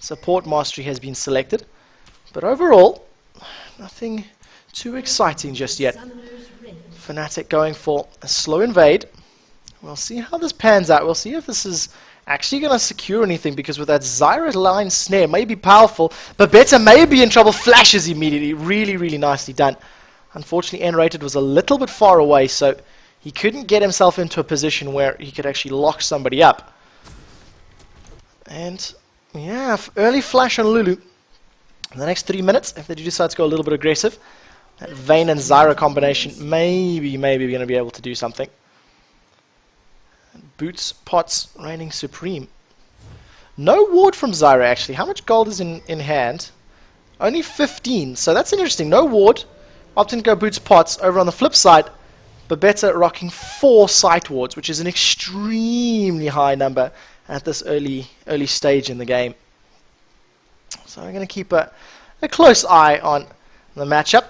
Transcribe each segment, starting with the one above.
Support mastery has been selected. But overall, nothing too exciting just yet. Fnatic going for a slow invade. We'll see how this pans out. We'll see if this is actually going to secure anything, because with that Zyra line snare, may be powerful, but Better may be in trouble. Flashes immediately. Really, really nicely done. Unfortunately, N-rated was a little bit far away, so he couldn't get himself into a position where he could actually lock somebody up. And yeah, early flash on Lulu. In the next 3 minutes, if they do decide to go a little bit aggressive, that Vayne and Zyra combination maybe going to be able to do something. Boots, pots, reigning supreme. No ward from Zyra actually. How much gold is in hand? Only 15, so that's interesting. No ward. Opting to go boots, pots. Over on the flip side, Babetta rocking 4 sight wards, which is an extremely high number at this early stage in the game. So I'm going to keep a close eye on the matchup.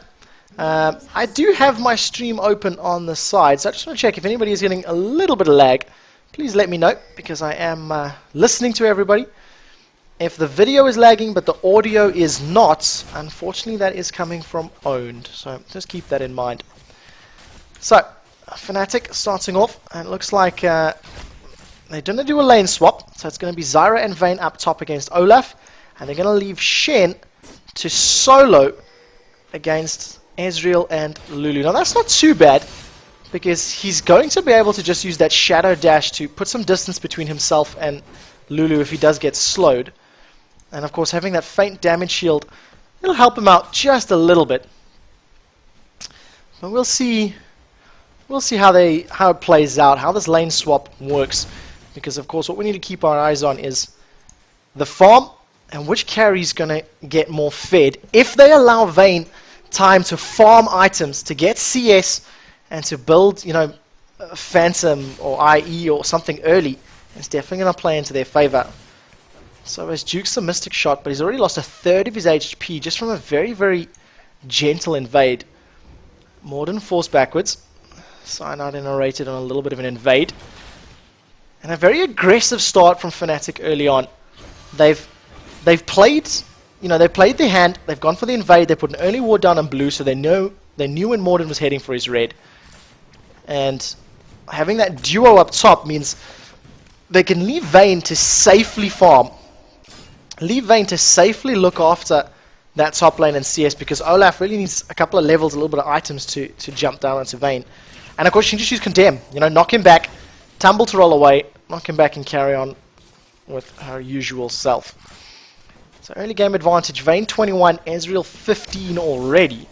I do have my stream open on the side, so I just want to check if anybody is getting a little bit of lag. Please let me know, because I am listening to everybody. If the video is lagging but the audio is not, unfortunately that is coming from owned, so just keep that in mind. So, Fnatic starting off, and it looks like they're going to do a lane swap, so it's going to be Zyra and Vayne up top against Olaf, and they're going to leave Shen to solo against Ezreal and Lulu. Now that's not too bad, because he's going to be able to just use that shadow dash to put some distance between himself and Lulu if he does get slowed. And of course, having that faint damage shield, it'll help him out just a little bit. But we'll see how it plays out, how this lane swap works, because of course what we need to keep our eyes on is the farm and which carry is going to get more fed. If they allow Vayne time to farm items, to get CS, and to build, Phantom or IE or something early, it's definitely going to play into their favor. So as Duke's a Mystic Shot, but he's already lost a third of his HP just from a very, very gentle invade. Morden forced backwards. Cyanide and Orated on a little bit of an invade. And a very aggressive start from Fnatic early on. They've played, they played their hand, they've gone for the invade, they put an early ward down on blue, so they knew when Morden was heading for his red. And having that duo up top means they can leave Vayne to safely farm. Leave Vayne to safely look after that top lane and CS, because Olaf really needs a couple of levels, a little bit of items to jump down onto Vayne. And of course you can just use Condemn, knock him back, tumble to roll away, knock him back and carry on with her usual self. So early game advantage, Vayne 21, Ezreal 15 already.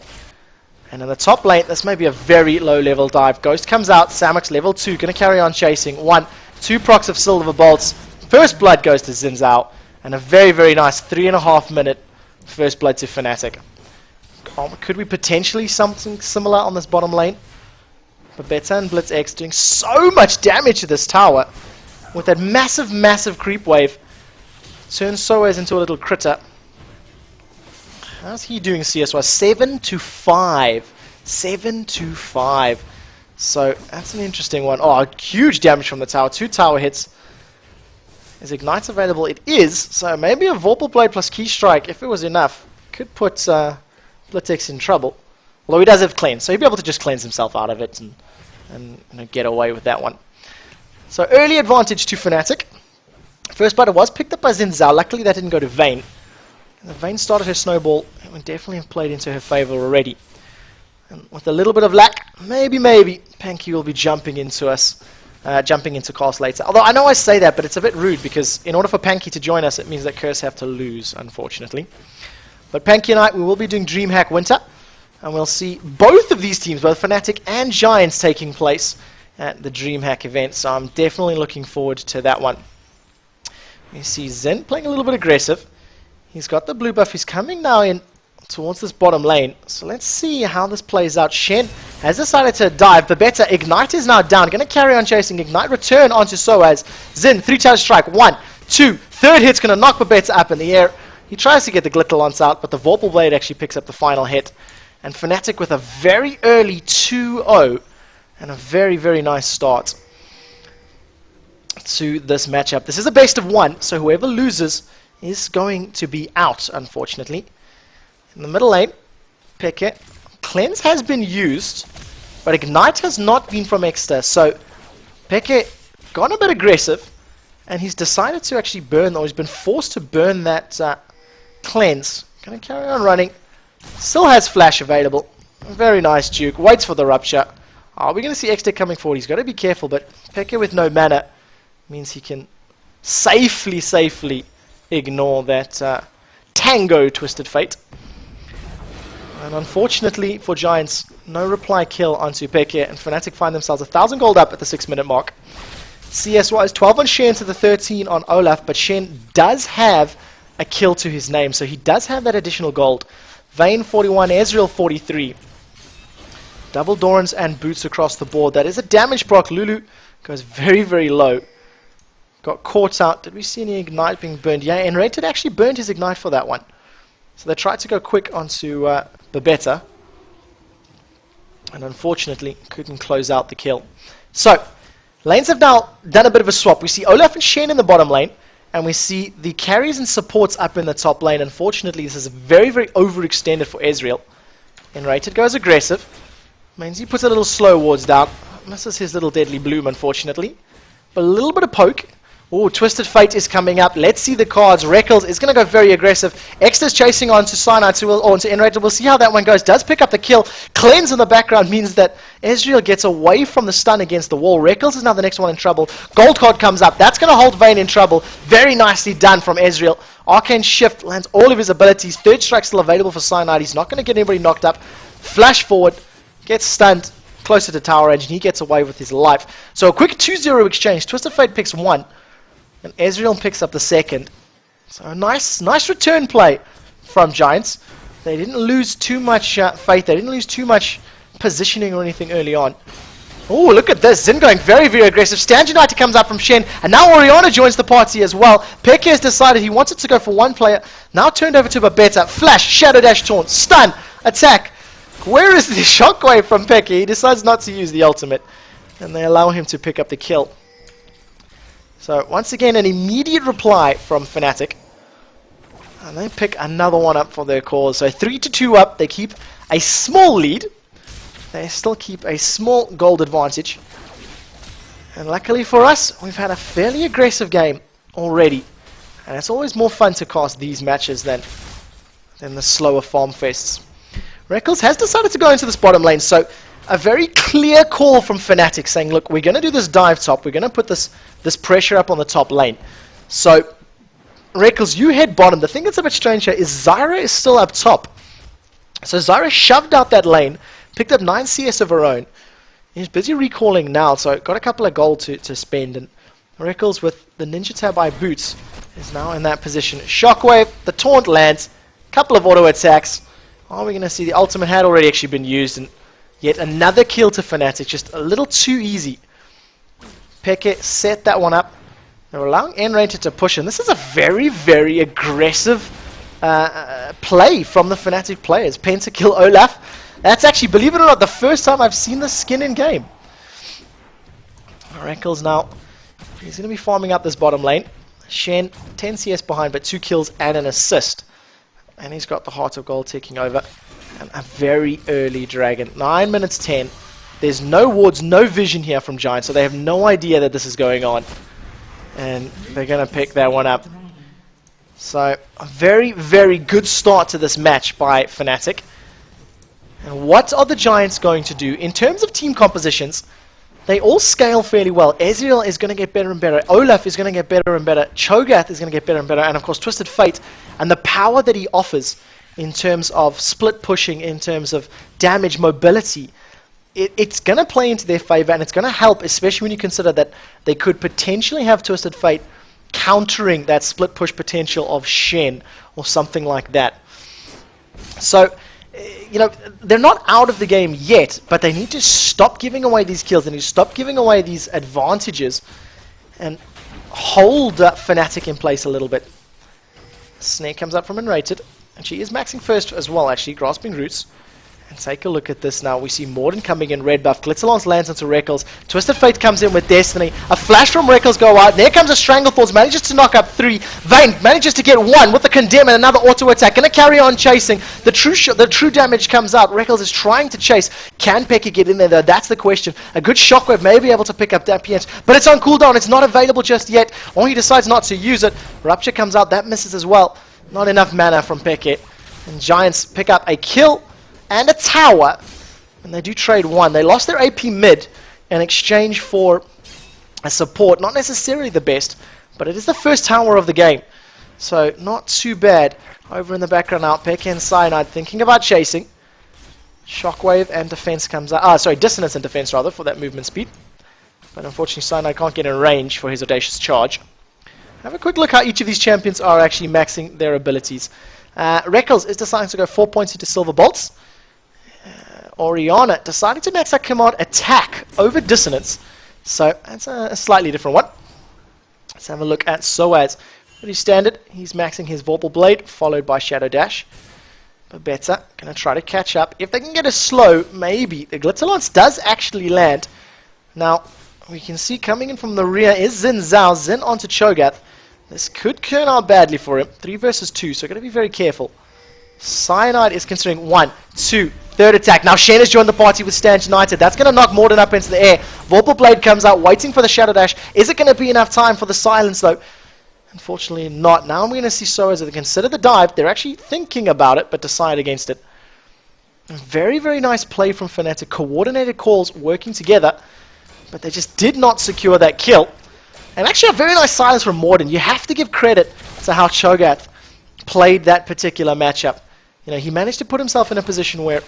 And in the top lane, this may be a very low level dive. Ghost comes out, Samux level 2, going to carry on chasing. 1, 2 procs of Silver Bolts. First blood goes to Xin'Zhao. And a very, very nice 3.5 minute first blood to Fnatic. Could we potentially something similar on this bottom lane? Babetta and Blitz X doing so much damage to this tower. With that massive, massive creep wave. Turns Soaz into a little critter. How's he doing CS-wise? 7-5. 7-5. So that's an interesting one. Oh, huge damage from the tower. 2 tower hits. Is Ignite available? It is. So maybe a Vorpal Blade plus Key Strike, if it was enough, could put Blitz in trouble. Although he does have Cleanse, so he'll be able to just cleanse himself out of it and get away with that one. So early advantage to Fnatic. First blood was picked up by Xin'Zhao. Luckily that didn't go to Vayne. And Vayne started her snowball. It would definitely have played into her favor already. And with a little bit of luck, maybe, Panky will be jumping into us. Jumping into cast later. Although I know I say that, but it's a bit rude, because in order for Panky to join us, it means that Curse have to lose, unfortunately. But Panky and I, we will be doing DreamHack Winter. And we'll see both of these teams, both Fnatic and Giants, taking place at the DreamHack event. So I'm definitely looking forward to that one. You see Zen playing a little bit aggressive. He's got the blue buff. He's coming now in towards this bottom lane. So let's see how this plays out. Shen has decided to dive. Babetta, Ignite is now down. Going to carry on chasing. Ignite return onto Soaz. Zen, 3-charge strike. 1, 2, third hit's going to knock Babetta up in the air. He tries to get the Glitterlance out, but the Vorpal Blade actually picks up the final hit. And Fnatic with a very early 2-0 and a very, very nice start to this matchup. This is a best of 1, so whoever loses is going to be out, unfortunately. In the middle lane, Peke. Cleanse has been used, but Ignite has not been from Exeter. So Peke got a bit aggressive, and he's decided to actually burn, or he's been forced to burn that Cleanse. Going to carry on running. Still has Flash available. Very nice Duke. Waits for the Rupture. We're going to see Exeter coming forward. He's got to be careful, but Peke with no mana means he can safely ignore that Tango Twisted Fate. And unfortunately for Giants, no reply kill onto Peke, and Fnatic find themselves 1,000 gold up at the 6-minute mark. CS-wise, 12 on Shen to the 13 on Olaf, but Shen does have a kill to his name, so he does have that additional gold. Vayne 41, Ezreal 43. Double Dorans and Boots across the board. That is a damage proc. Lulu goes very low. Got caught out. Did we see any Ignite being burned? Yeah, and Rated actually burned his Ignite for that one. So they tried to go quick onto Babetta, and unfortunately couldn't close out the kill. So, lanes have now done a bit of a swap. We see Olaf and Shen in the bottom lane, and we see the carries and supports up in the top lane. Unfortunately, this is very overextended for Ezreal. And Rated goes aggressive. Means he puts a little slow wards down. Misses his little deadly bloom, unfortunately. But a little bit of poke. Oh, Twisted Fate is coming up. Let's see the cards. RaidCall is going to go very aggressive. Exeter's chasing on to Cyanide, or onto Enrated. We'll see how that one goes. Does pick up the kill. Cleanse in the background means that Ezreal gets away from the stun against the wall. RaidCall is now the next one in trouble. Gold card comes up. That's going to hold Vayne in trouble. Very nicely done from Ezreal. Arcane Shift lands all of his abilities. Third strike still available for Cyanide. He's not going to get anybody knocked up. Flash forward. Gets stunned. Closer to tower range, and he gets away with his life. So a quick 2-0 exchange. Twisted Fate picks one, and Ezreal picks up the second. So a nice return play from Giants. They didn't lose too much faith. They didn't lose too much positioning or anything early on. Oh, look at this. Xin going very aggressive. Stangenite comes up from Shen, and now Orianna joins the party as well. Peke has decided he wanted to go for one player. Now turned over to Babetta. Flash, Shadow Dash, Taunt, Stun, Attack. Where is the shockwave from Peke? He decides not to use the ultimate, and they allow him to pick up the kill. So once again, an immediate reply from Fnatic, and they pick another one up for their cause. So 3-2 up. They keep a small lead. They still keep a small gold advantage, and luckily for us, we've had a fairly aggressive game already, and it's always more fun to cast these matches than the slower farm fests. RaidCall has decided to go into this bottom lane, so a very clear call from Fnatic saying, look, we're going to do this dive top, we're going to put this pressure up on the top lane. So, RaidCall, you head bottom. The thing that's a bit strange here is Zyra is still up top. So Zyra shoved out that lane, picked up 9 CS of her own. He's busy recalling now, so got a couple of gold to spend, and RaidCall with the Ninja Tab by Boots is now in that position. Shockwave, the taunt lands, couple of auto attacks. Are we going to see the ultimate had already actually been used, and yet another kill to Fnatic, just a little too easy. Peke set that one up. They're allowing Enrated to push, and this is a very aggressive play from the Fnatic players. Pentakill Olaf. That's actually, believe it or not, the first time I've seen this skin in game. RaidCall now, he's going to be farming up this bottom lane. Shen, 10 CS behind, but 2 kills and an assist. And he's got the Heart of Gold taking over. And a very early dragon. 9 minutes 10. There's no wards, no vision here from Giants, so they have no idea that this is going on. And they're going to pick that one up. So, a very good start to this match by Fnatic. And what are the Giants going to do? In terms of team compositions, they all scale fairly well. Ezreal is going to get better and better. Olaf is going to get better and better. Cho'Gath is going to get better and better. And of course, Twisted Fate and the power that he offers in terms of split pushing, in terms of damage, mobility. It's going to play into their favor, and it's going to help, especially when you consider that they could potentially have Twisted Fate countering that split push potential of Shen or something like that. So, you know, they're not out of the game yet, but they need to stop giving away these kills. They need to stop giving away these advantages and hold Fnatic in place a little bit. Snake comes up from Enrated, and she is maxing first as well, actually, grasping roots. And take a look at this now. We see Morden coming in, red buff. Glitterlance lands onto RaidCall. Twisted Fate comes in with Destiny. A flash from RaidCall go out. There comes a Stranglethorns. Manages to knock up 3. Vayne manages to get 1 with the Condemn and another auto attack. Going to carry on chasing. The true damage comes out. RaidCall is trying to chase. Can Pekka get in there though? That's the question. A good Shockwave may be able to pick up that PH, but it's on cooldown. It's not available just yet. Or he decides not to use it. Rupture comes out. That misses as well. Not enough mana from Pekka. And Giants pick up a kill and a tower, and they do trade 1. They lost their AP mid in exchange for a support. Not necessarily the best, but it is the first tower of the game, so not too bad. Over in the background now, Pekka and Cyanide thinking about chasing. Shockwave and defense comes out. Dissonance and defense rather, for that movement speed. But unfortunately Cyanide can't get in range for his audacious charge. Have a quick look how each of these champions are actually maxing their abilities. RaidCall is deciding to go 4 points into Silver Bolts. Orianna deciding to max out Command Attack over Dissonance. So that's a slightly different one. Let's have a look at Soaz. Pretty standard. He's maxing his Vorpal Blade, followed by Shadow Dash. But better. Going to try to catch up. If they can get a slow, maybe. The Glitterlance does actually land. Now, we can see coming in from the rear is Xin'Zhao. Xin onto Cho'Gath. This could turn out badly for him. 3 versus 2, so got to be very careful. Cyanide is considering 1, 2, third attack. Now Shen has joined the party with Stanch United. That's going to knock Morden up into the air. Vorpal Blade comes out, waiting for the Shadow Dash. Is it going to be enough time for the silence though? Unfortunately not. Now we're going to see Soaz, they consider the dive. They're actually thinking about it, but decide against it. Very, very nice play from Fnatic. Coordinated calls working together, but they just did not secure that kill. And actually a very nice silence from Morden. You have to give credit to how Cho'Gath played that particular matchup. You know, he managed to put himself in a position where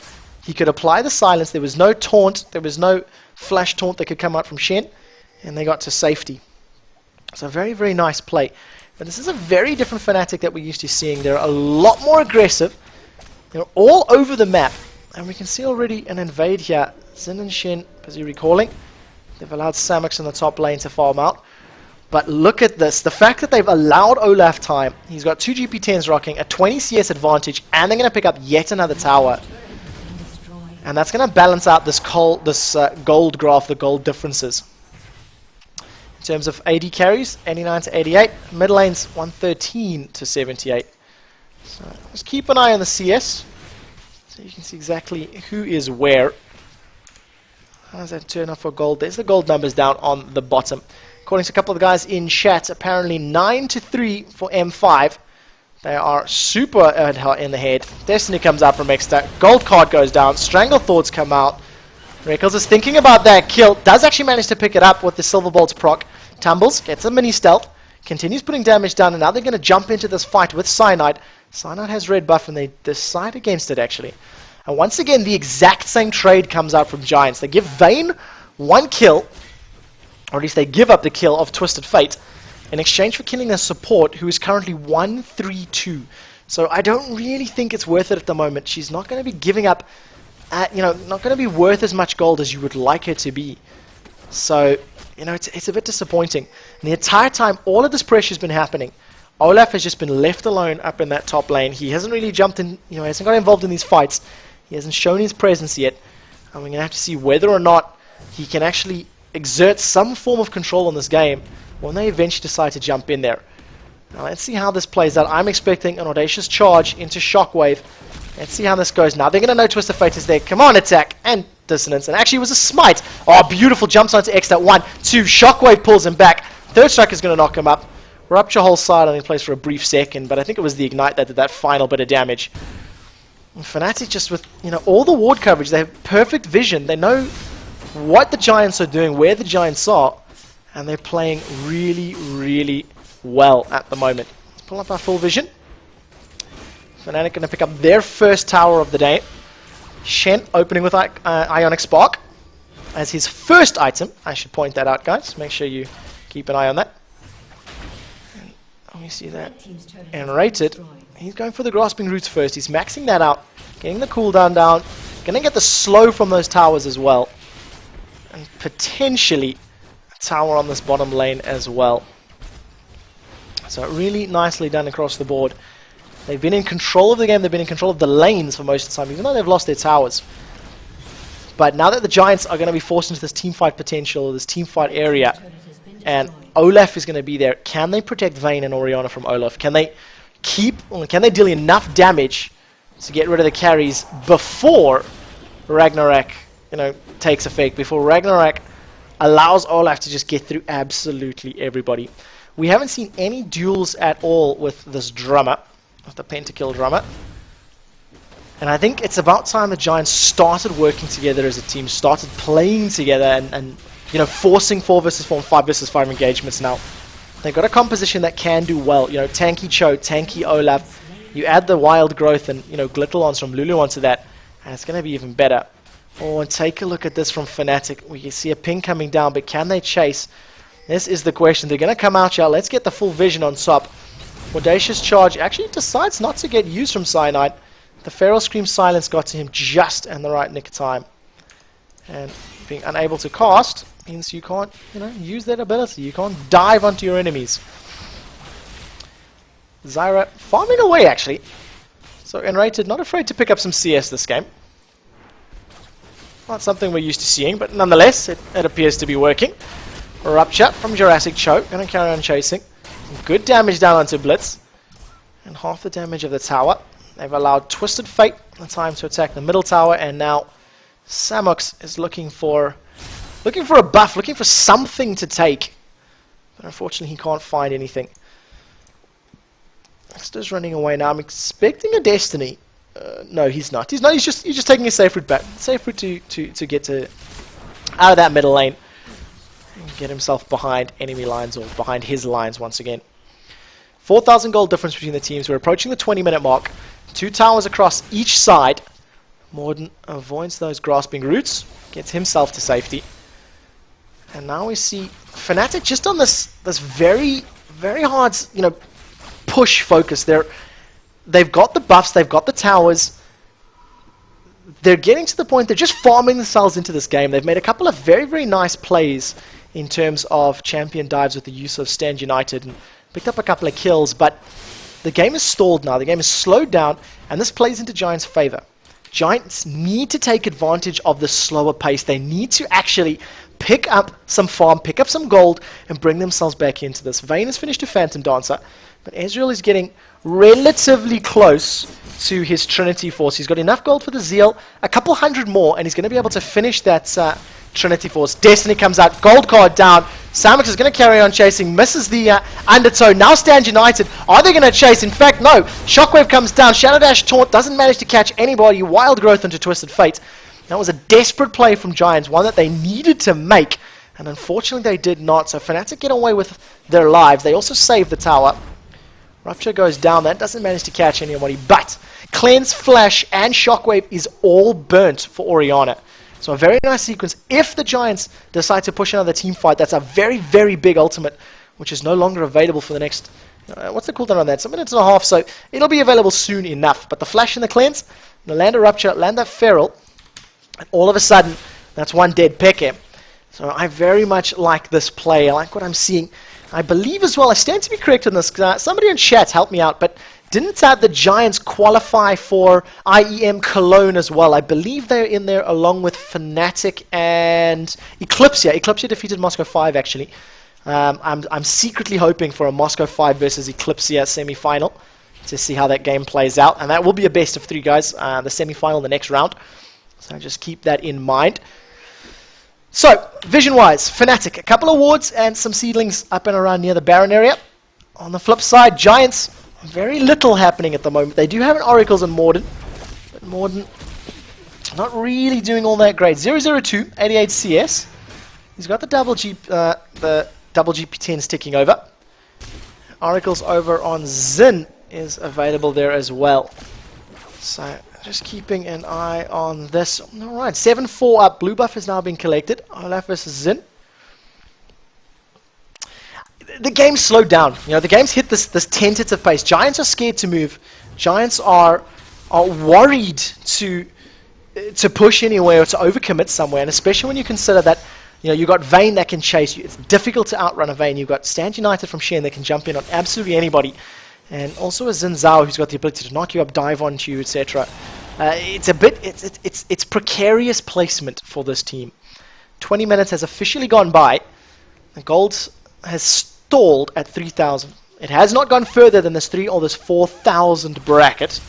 he could apply the silence. There was no taunt. There was no flash taunt that could come out from Shen. And they got to safety. So very, very nice play. But this is a very different Fnatic that we're used to seeing. They're a lot more aggressive. They're all over the map. And we can see already an invade here. Xin and Shen, busy recalling. They've allowed Samux in the top lane to farm out. But look at this. The fact that they've allowed Olaf time. He's got 2 GP10s rocking, a 20 CS advantage, and they're going to pick up yet another tower. And that's going to balance out this gold graph, the gold differences. In terms of AD carries, 89 to 88. Mid lanes, 113 to 78. So just keep an eye on the CS, so you can see exactly who is where. How does that turn out for gold? There's the gold numbers down on the bottom. According to a couple of the guys in chat, apparently 9 to 3 for M5. They are super in the head. Destiny comes out from Exta. Gold card goes down. Stranglethorns come out. RaidCall is thinking about that kill. Does actually manage to pick it up with the Silver Bolts proc. Tumbles, gets a mini stealth. Continues putting damage down. And now they're going to jump into this fight with Cyanide. Cyanide has red buff and they decide against it actually. And once again, the exact same trade comes out from Giants. They give Vayne 1 kill. Or at least they give up the kill of Twisted Fate in exchange for killing their support, who is currently 1-3-2. So I don't really think it's worth it at the moment. She's not going to be giving up, not going to be worth as much gold as you would like her to be. So, it's a bit disappointing. And the entire time, all of this pressure has been happening. Olaf has just been left alone up in that top lane. He hasn't really jumped in, he hasn't got involved in these fights. He hasn't shown his presence yet. And we're going to have to see whether or not he can actually exert some form of control on this game when they eventually decide to jump in there. Now let's see how this plays out. I'm expecting an audacious charge into Shockwave. Let's see how this goes. Now they're going to know Twisted Fate is there. Command Attack and Dissonance. And actually it was a smite. Oh, beautiful. Jumps onto X at 1, 2. Shockwave pulls him back. Third strike is going to knock him up. Rupture whole side only plays for a brief second, but I think it was the Ignite that did that final bit of damage. And Fnatic just with, all the ward coverage. They have perfect vision. They know what the Giants are doing, where the Giants are, and they're playing really, really well at the moment. Let's pull up our full vision. Fnatic going to pick up their first tower of the day. Shen opening with Ionic Spark as his first item. I should point that out, guys. Make sure you keep an eye on that. And let me see that. And rated. He's going for the Grasping Roots first. He's maxing that out, getting the cooldown down, going to get the slow from those towers as well. And potentially a tower on this bottom lane as well. So really nicely done across the board. They've been in control of the game, they've been in control of the lanes for most of the time, even though they've lost their towers. But now that the Giants are going to be forced into this teamfight potential, this teamfight area, and Olaf is going to be there, can they protect Vayne and Orianna from Olaf? Can they deal enough damage to get rid of the carries before Ragnarok, takes effect, before Ragnarok allows Olaf to just get through absolutely everybody? We haven't seen any duels at all with this drummer, with the pentakill drummer. And I think it's about time the Giants started working together as a team, started playing together and forcing 4 versus 4 and 5 versus 5 engagements now. They've got a composition that can do well. Tanky Cho, tanky Olaf. You add the wild growth and, Glitterlons from Lulu onto that, and it's going to be even better. Oh, and take a look at this from Fnatic. We can see a ping coming down, but can they chase? This is the question. They're going to come out here. Let's get the full vision on top. Audacious Charge actually decides not to get used from Cyanide. The Feral Scream Silence got to him just in the right nick of time. And being unable to cast means you can't, use that ability. You can't dive onto your enemies. Zyra farming away, actually. So Enrated not afraid to pick up some CS this game. Not something we're used to seeing, but nonetheless, it appears to be working. Rupture from Jurassic Cho. Going to carry on chasing. Good damage down onto Blitz. And half the damage of the tower. They've allowed Twisted Fate the time to attack the middle tower, and now Samox is looking for a buff, looking for something to take. But unfortunately he can't find anything. Dexter's running away now. I'm expecting a Destiny. No, he's not. He's just taking a safe route back. Safe route to get out of that middle lane. And get himself behind enemy lines, or behind his lines once again. 4,000 gold difference between the teams. We're approaching the 20-minute mark. 2 towers across each side. Morden avoids those grasping roots. Gets himself to safety. And now we see Fnatic just on this very, very hard, push focus. They've got the buffs, they've got the towers. They're getting to the point they're just farming themselves into this game. They've made a couple of very, very nice plays in terms of champion dives with the use of Stand United and picked up a couple of kills, but the game is stalled now. The game is slowed down, and this plays into Giants' favor. Giants need to take advantage of the slower pace. They need to actually pick up some farm, pick up some gold, and bring themselves back into this. Vayne has finished a Phantom Dancer, but Ezreal is getting relatively close to his Trinity Force. He's got enough gold for the Zeal, a couple hundred more, and he's going to be able to finish that Trinity Force. Destiny comes out, gold card down. Samox is going to carry on chasing, misses the undertow. Now Stand United. Are they going to chase? In fact, no. Shockwave comes down. Shadow Dash Taunt doesn't manage to catch anybody. Wild Growth into Twisted Fate. That was a desperate play from Giants, one that they needed to make, and unfortunately they did not. So Fnatic get away with their lives. They also save the tower. Rupture goes down. That doesn't manage to catch anybody, but Cleanse, Flash, and Shockwave is all burnt for Orianna. So a very nice sequence. If the Giants decide to push another team fight, that's a very, very big ultimate, which is no longer available for the next... what's the cooldown on that? It's 1.5 minutes, so it'll be available soon enough. But the Flash and the Cleanse, the land a Rupture, land that Feral, and all of a sudden, that's one dead Peke. So I very much like this play. I like what I'm seeing. I believe as well, I stand to be correct on this. Somebody in chat help me out, but didn't the Giants qualify for IEM Cologne as well? I believe they're in there along with Fnatic and Eclipsia. Eclipsia defeated Moscow 5 actually. I'm secretly hoping for a Moscow 5 versus Eclipsia semi-final to see how that game plays out. And that will be a best of 3, guys. The semi-final, the next round. So just keep that in mind. So, vision-wise, Fnatic, a couple of wards and some seedlings up and around near the Baron area. On the flip side, Giants, very little happening at the moment. They do have an Oracles on Morden, but Morden not really doing all that great. 002, 88 CS. He's got the double GP10s ticking over. Oracles over on Xin is available there as well. So just keeping an eye on this. Alright, 7-4 up. Blue buff has now been collected. Olaf versus Xin. The game's slowed down. The game's hit this tentative pace. Giants are scared to move. Giants are worried to push anywhere or to overcommit somewhere, and especially when you consider that you've got Vayne that can chase you. It's difficult to outrun a Vayne. You've got Stand United from Shen that can jump in on absolutely anybody. and also a Xin'Zhao who's got the ability to knock you up, dive onto you, etc. It's precarious placement for this team. 20 minutes has officially gone by. The gold has stalled at 3,000. It has not gone further than this 3 or this 4,000 bracket,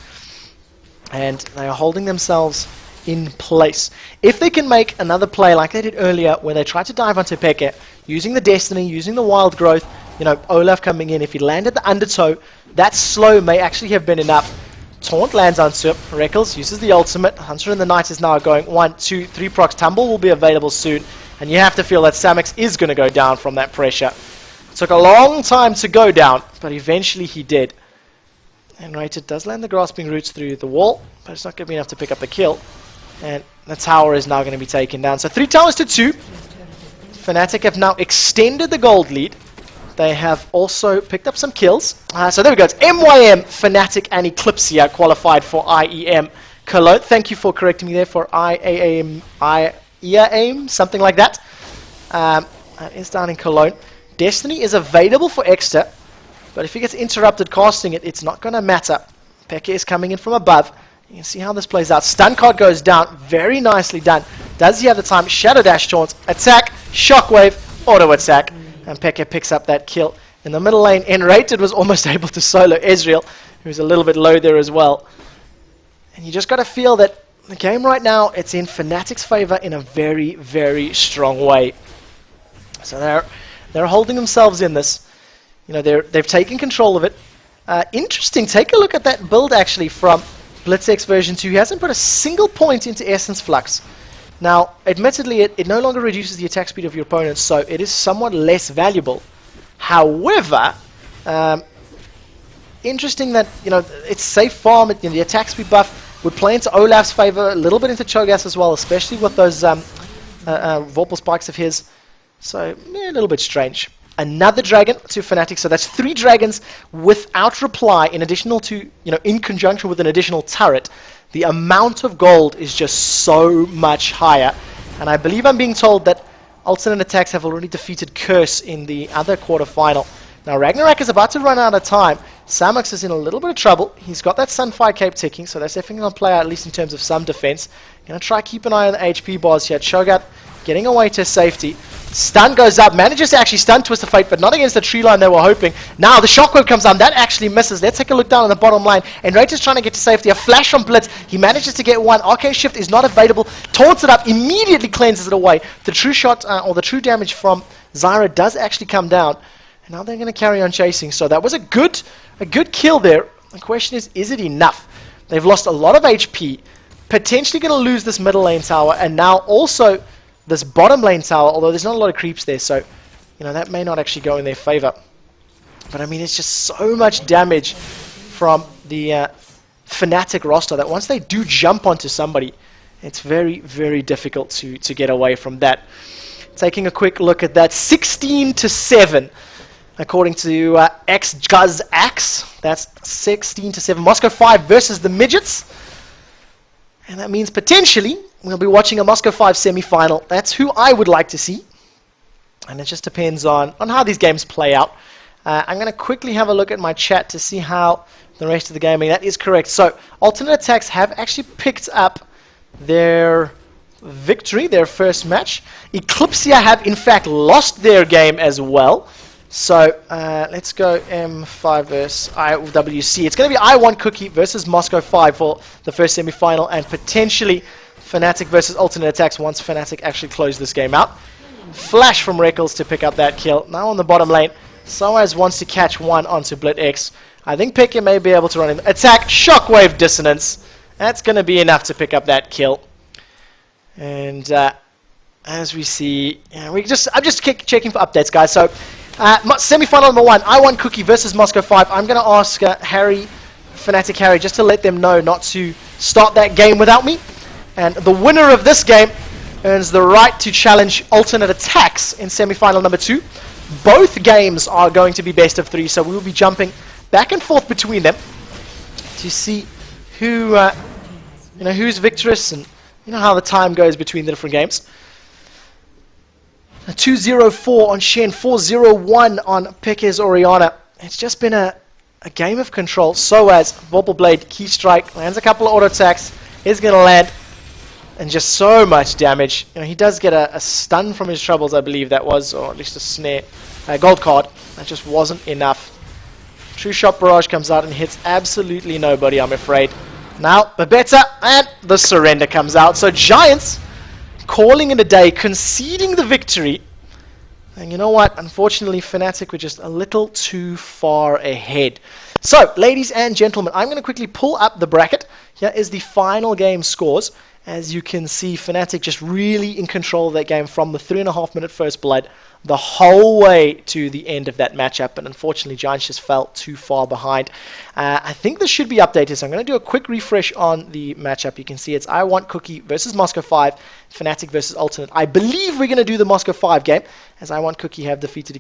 and they are holding themselves in place. If they can make another play like they did earlier, where they tried to dive onto Peke, using the Destiny, using the Wild Growth, you know, Olaf coming in, if he landed the undertow, that slow may actually have been enough. Taunt lands onto it. Reckles uses the ultimate. Hunter in the Night is now going 1, 2, 3 procs. Tumble will be available soon, and you have to feel that Samix is going to go down from that pressure. It took a long time to go down, but eventually he did. And Rated does land the Grasping Roots through the wall, but it's not going to be enough to pick up the kill. And the tower is now going to be taken down. So 3 towers to 2. Fnatic have now extended the gold lead. They have also picked up some kills. So there we go. It's MYM, Fnatic, and Eclipsia qualified for IEM Cologne. Thank you for correcting me there for IAM, something like that. That is down in Cologne. Destiny is available for Exeter, but if he gets interrupted casting it, it's not going to matter. Peke is coming in from above. You can see how this plays out. Stun card goes down. Very nicely done. Does he have the time? Shadow Dash taunts. Attack. Shockwave. Auto attack. And Peke picks up that kill. In the middle lane, Enrated was almost able to solo Ezreal, who's a little bit low there as well. And you just got to feel that the game right now, it's in Fnatic's favor in a very, very strong way. So they're holding themselves in this. You know, they've taken control of it. Interesting. Take a look at that build actually from BlitzX version 2. He hasn't put a single point into Essence Flux. Now, admittedly, it no longer reduces the attack speed of your opponents, so it is somewhat less valuable. However, interesting that, you know, it's safe farm, the attack speed buff would play into Olaf's favor, a little bit into Cho'Gath as well, especially with those Vorpal spikes of his. So, yeah, a little bit strange. Another dragon to Fnatic, so that's 3 dragons without reply, in additional to, you know, in conjunction with an additional turret. The amount of gold is just so much higher, and I believe I'm being told that alternate attacks have already defeated Curse in the other quarterfinal. Now Ragnarok is about to run out of time. Samux is in a little bit of trouble. He's got that Sunfire Cape ticking, so that's definitely going to play out, at least in terms of some defense. Going to try keep an eye on the HP bars here. Cho'Gath getting away to safety. Stun goes up, manages to actually stun Twist of Fate, but not against the tree line they were hoping. Now the Shockwave comes down, that actually misses. Let's take a look down on the bottom line. And Rate is trying to get to safety. A flash from Blitz, he manages to get one. Arcane Shift is not available, taunts it up, immediately cleanses it away. The true shot, or the true damage from Zyra does actually come down. And now they're going to carry on chasing. So that was a good kill there. The question is it enough? They've lost a lot of HP, potentially going to lose this middle lane tower, and now also this bottom lane tower, although there's not a lot of creeps there, so, you know, that may not actually go in their favor. But I mean, it's just so much damage from the Fnatic roster that once they do jump onto somebody, it's very, very difficult to get away from that. Taking a quick look at that, 16-7, according to XGuzAx. That's 16-7. Moscow 5 versus the Midgets. And that means potentially we'll be watching a Moscow 5 semi-final. That's who I would like to see. And it just depends on how these games play out. I'm going to quickly have a look at my chat to see how the rest of the game. That is correct. So, alternate attacks have actually picked up their victory, their first match. Eclipsia have in fact lost their game as well. So, let's go M5 versus IWC. It's going to be I1 Cookie versus Moscow 5 for the first semi-final, and potentially Fnatic versus alternate attacks once Fnatic actually close this game out. Flash from Reckles to pick up that kill. Now on the bottom lane, Soaz wants to catch one onto BlitzX. I think Peke may be able to run in. Attack, Shockwave Dissonance. That's going to be enough to pick up that kill. And as we see, I'm just checking for updates, guys. So, semi-final number 1, I1 Cookie versus Moscow 5. I'm going to ask Fnatic Harry, just to let them know not to start that game without me. And the winner of this game earns the right to challenge alternate attacks in semi-final number 2. Both games are going to be best of 3, so we will be jumping back and forth between them to see who, who's victorious, and how the time goes between the different games. 2-0-4 on Shen, 4-0-1 on Peke's Orianna. It's just been a a game of control. So as Vorpal Blade, Key Strike, lands a couple of auto attacks, is going to land, and just so much damage. You know, he does get a stun from his troubles, I believe that was, or at least a snare. Gold card. That just wasn't enough. True Shot Barrage comes out and hits absolutely nobody, I'm afraid. Now, Babetta, and the surrender comes out. So Giants calling it a day, conceding the victory. And you know what? Unfortunately, Fnatic were just a little too far ahead. So, ladies and gentlemen, I'm going to quickly pull up the bracket. Here is the final game scores. As you can see, Fnatic just really in control of that game from the 3.5-minute first blood the whole way to the end of that matchup. And unfortunately, Giants just fell too far behind. I think this should be updated, so I'm going to do a quick refresh on the matchup. You can see it's I Want Cookie versus Moscow 5, Fnatic versus Alternate. I believe we're going to do the Moscow 5 game, as I Want Cookie have defeated